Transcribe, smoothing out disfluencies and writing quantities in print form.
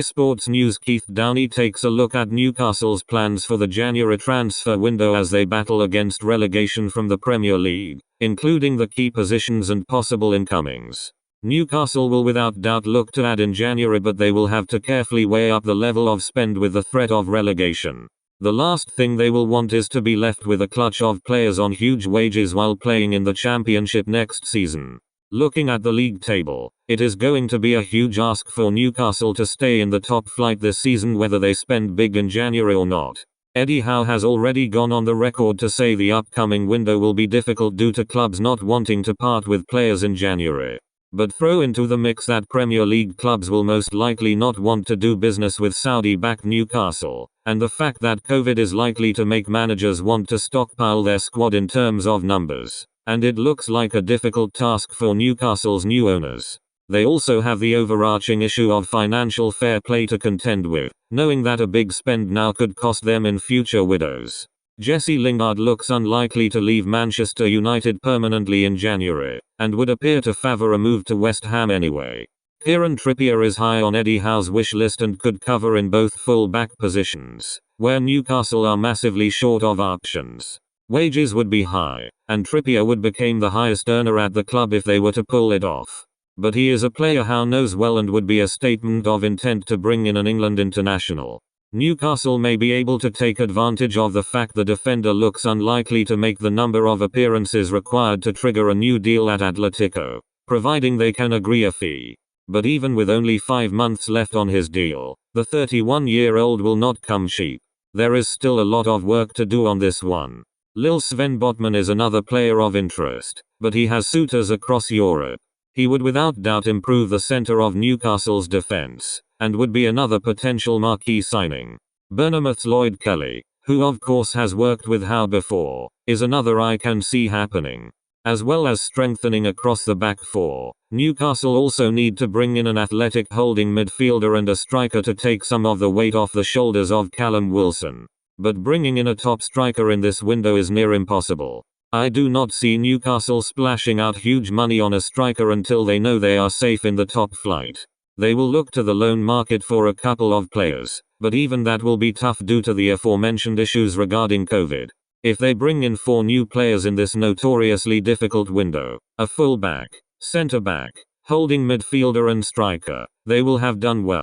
Sports News Keith Downie takes a look at Newcastle's plans for the January transfer window as they battle against relegation from the Premier League, including the key positions and possible incomings. Newcastle will without doubt look to add in January, but they will have to carefully weigh up the level of spend with the threat of relegation. The last thing they will want is to be left with a clutch of players on huge wages while playing in the Championship next season. Looking at the league table, it is going to be a huge ask for Newcastle to stay in the top flight this season, whether they spend big in January or not. Eddie Howe has already gone on the record to say the upcoming window will be difficult due to clubs not wanting to part with players in January. But throw into the mix that Premier League clubs will most likely not want to do business with Saudi-backed Newcastle, and the fact that COVID is likely to make managers want to stockpile their squad in terms of numbers. And it looks like a difficult task for Newcastle's new owners. They also have the overarching issue of financial fair play to contend with, knowing that a big spend now could cost them in future windows. Jesse Lingard looks unlikely to leave Manchester United permanently in January, and would appear to favour a move to West Ham anyway. Kieran Trippier is high on Eddie Howe's wish list and could cover in both full-back positions, where Newcastle are massively short of options. Wages would be high, and Trippier would become the highest earner at the club if they were to pull it off. But he is a player Howe knows well and would be a statement of intent to bring in an England international. Newcastle may be able to take advantage of the fact the defender looks unlikely to make the number of appearances required to trigger a new deal at Atletico, providing they can agree a fee. But even with only 5 months left on his deal, the 31-year-old will not come cheap. There is still a lot of work to do on this one. Lil Sven Botman is another player of interest, but he has suitors across Europe. He would without doubt improve the center of Newcastle's defense, and would be another potential marquee signing. Bournemouth's Lloyd Kelly, who of course has worked with Howe before, is another I can see happening. As well as strengthening across the back four, Newcastle also need to bring in an athletic holding midfielder and a striker to take some of the weight off the shoulders of Callum Wilson. But bringing in a top striker in this window is near impossible. I do not see Newcastle splashing out huge money on a striker until they know they are safe in the top flight. They will look to the loan market for a couple of players, but even that will be tough due to the aforementioned issues regarding COVID. If they bring in 4 new players in this notoriously difficult window, a full-back, centre-back, holding midfielder and striker, they will have done well.